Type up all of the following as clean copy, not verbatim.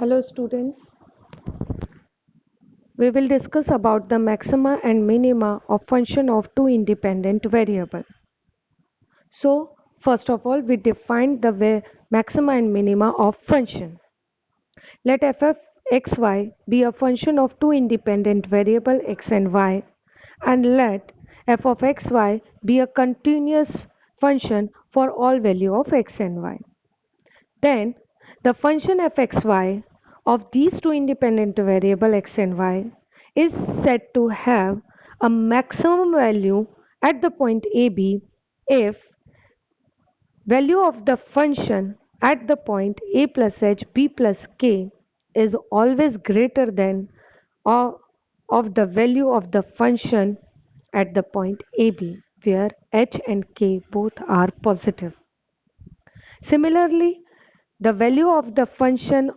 Hello students, we will discuss about the maxima and minima of function of two independent variables. So first of all we define the maxima and minima of function. Let f of xy be a function of two independent variables x and y, and let f of xy be a continuous function for all value of x and y. Then the function f(xy) of these two independent variables x and y is said to have a maximum value at the point AB if value of the function at the point a plus h b plus k is always greater than or of the value of the function at the point AB where h and k both are positive. Similarly, the value of the function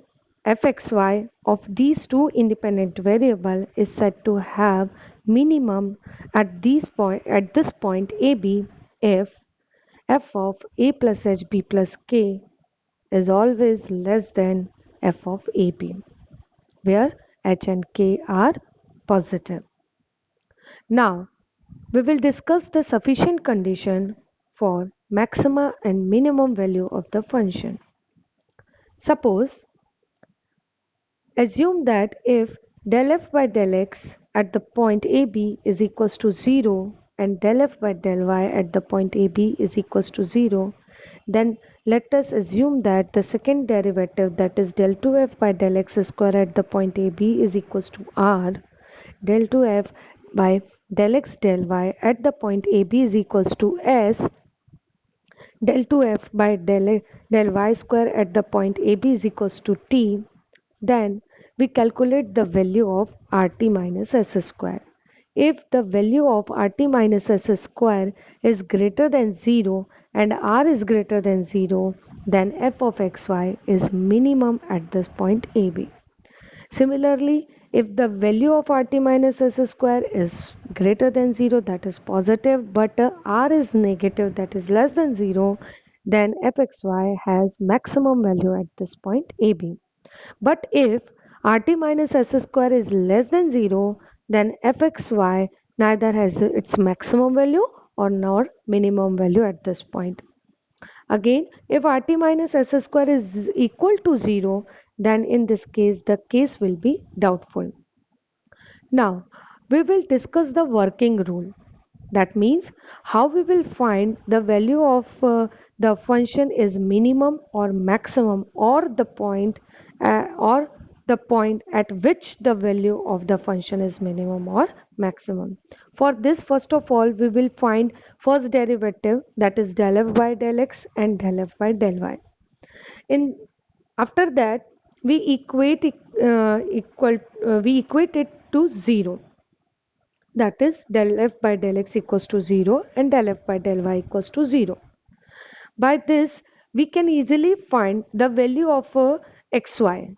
fxy of these two independent variables is said to have minimum at this point AB if f of a plus h b plus k is always less than f of ab, where h and k are positive. Now, we will discuss the sufficient condition for maxima and minimum value of the function. Suppose, assume that if del f by del x at the point AB is equals to 0 and del f by del y at the point AB is equals to 0, then let us assume that the second derivative, that is del 2f by del x square at the point AB is equals to r, del 2f by del x del y at the point AB is equals to s, del 2f by del y square at the point AB is equals to t, then we calculate the value of RT minus S square. If the value of RT minus S square is greater than 0 and R is greater than 0, then f of xy is minimum at this point AB. Similarly, if the value of RT minus S square is greater than 0, that is positive, but R is negative, that is less than 0, then fxy has maximum value at this point AB. But if RT minus S square is less than 0, then fxy neither has its maximum value or nor minimum value at this point. Again, if RT minus S square is equal to 0, then in this case the case will be doubtful. Now, we will discuss the working rule. That means how we will find the value of the function is minimum or maximum, or the point at which the value of the function is minimum or maximum. For this, first of all, we will find first derivative, that is del f by del x and del f by del y. In After that, we equate it to 0, that is del f by del x equals to 0 and del f by del y equals to 0. By this, we can easily find the value of xy,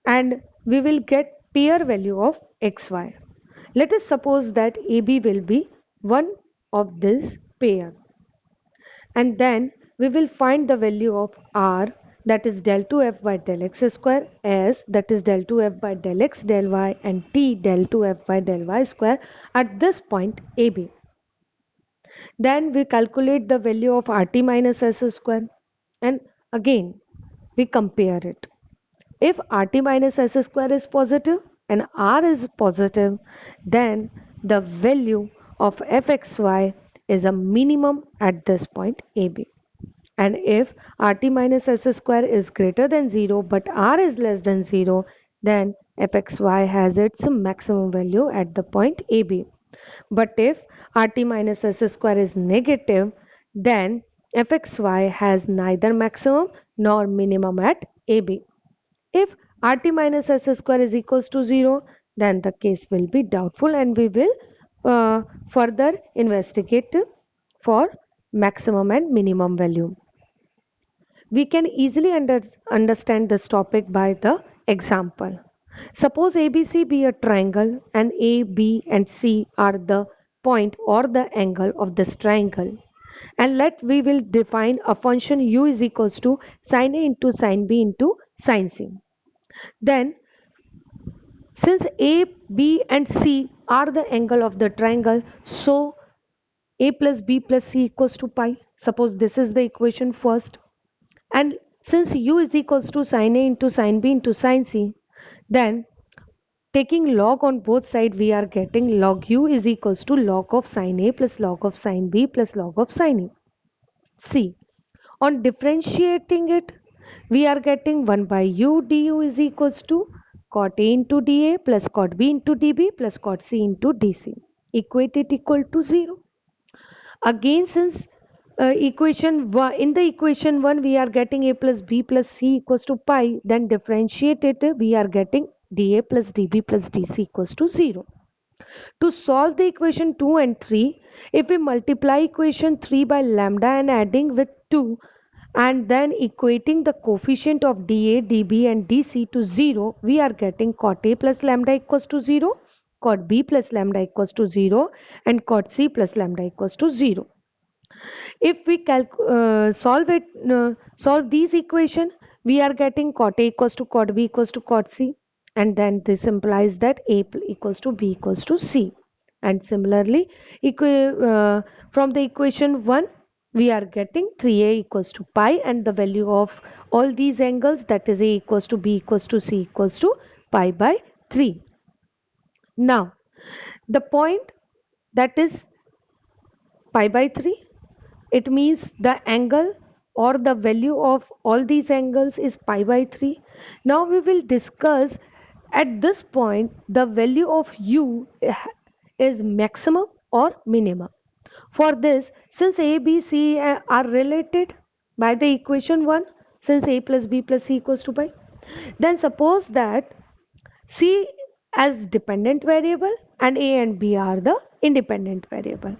and we will get pair value of xy. Let us suppose that AB will be one of this pair, and then we will find the value of r, that is del 2f by del x square, s, that is del 2f by del x del y, and t, del 2f by del y square at this point AB. Then we calculate the value of RT minus S square, and again we compare it. If RT minus S square is positive and R is positive, then the value of fxy is a minimum at this point AB. And if RT minus S square is greater than 0 but R is less than 0, then fxy has its maximum value at the point AB. But if RT minus S square is negative, then fxy has neither maximum nor minimum at AB. If RT minus S square is equals to 0, then the case will be doubtful, and we will further investigate for maximum and minimum value. We can easily understand this topic by the example. Suppose ABC be a triangle and A, B and C are the point or the angle of this triangle. And let we will define a function u is equals to sin A into sin B into sine C. Then since A, B and C are the angle of the triangle, so A plus B plus C equals to pi. Suppose this is the equation first. And since U is equals to sine A into sine B into sine C, then taking log on both sides, we are getting log U is equals to log of sine A plus log of sine B plus log of sine A. C. On differentiating it, we are getting 1 by U du is equals to cot A into dA plus cot B into dB plus cot C into dC. Equate it equal to 0. Again, since equation one, in the equation 1 we are getting A plus B plus C equals to pi, then differentiate it, we are getting dA plus dB plus dC equals to 0. To solve the equation 2 and 3, if we multiply equation 3 by lambda and adding with 2 and then equating the coefficient of dA, dB and dC to 0, we are getting cot A plus lambda equals to 0, cot B plus lambda equals to 0 and cot C plus lambda equals to 0. If we solve these equation, we are getting cot A equals to cot B equals to cot C, and then this implies that A equals to B equals to C. And similarly, from the equation 1, we are getting 3A equals to pi, and the value of all these angles, that is A equals to B equals to C equals to pi by 3. Now, the point that is pi by 3, it means the angle or the value of all these angles is pi by 3. Now we will discuss at this point the value of u is maximum or minimum. For this, since A, B, C are related by the equation 1, since A plus B plus C equals to pi, then suppose that C as dependent variable and A and B are the independent variable.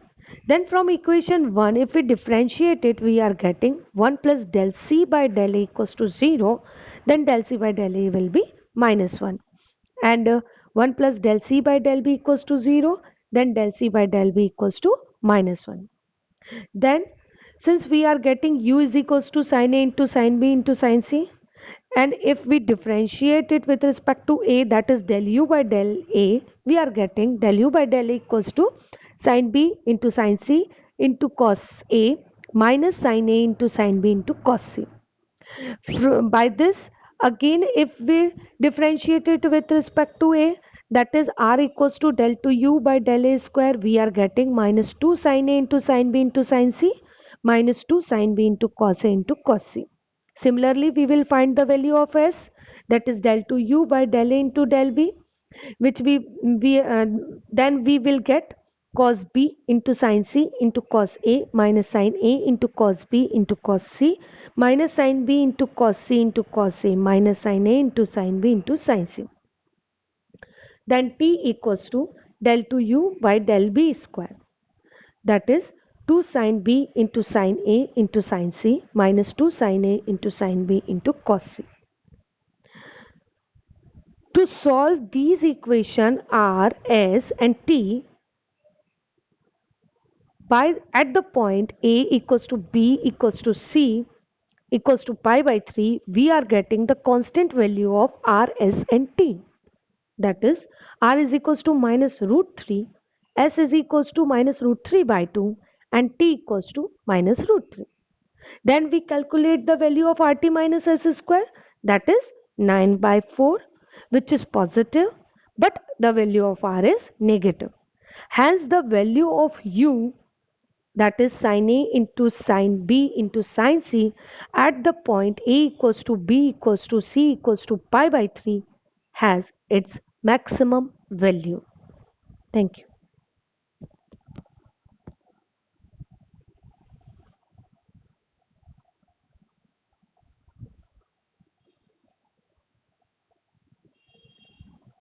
Then from equation 1, if we differentiate it, we are getting 1 plus del C by del A equals to 0. Then del C by del A will be minus 1. And 1 plus del C by del B equals to 0. Then del C by del B equals to minus 1. Then since we are getting U is equals to sine A into sine B into sine C, and if we differentiate it with respect to A, that is del U by del A, we are getting del U by del A equals to sine B into sine C into cos A minus sine A into sine B into cos C. By this, again, if we differentiate it with respect to A, that is R equals to del to U by del A square, we are getting minus 2 sine A into sine B into sine C minus 2 sine B into cos A into cos C. Similarly, we will find the value of S, that is del to U by del A into del B, which then we will get cos B into sine C into cos A minus sine A into cos B into cos C minus sine B into cos C into cos A minus sine A into sine B into sine C. Then T equals to del to U by del B square, that is 2 sine B into sine A into sine C minus 2 sine A into sine B into cos C. To solve these equations R, S and T by at the point A equals to B equals to C equals to pi by 3, we are getting the constant value of R, S and T. That is, R is equals to minus root 3, S is equals to minus root 3 by 2 and T equals to minus root 3. Then we calculate the value of RT minus S square, that is 9 by 4, which is positive, but the value of R is negative. Hence the value of U, that is sine A into sine B into sine C at the point A equals to B equals to C equals to pi by 3 has its maximum value. Thank you.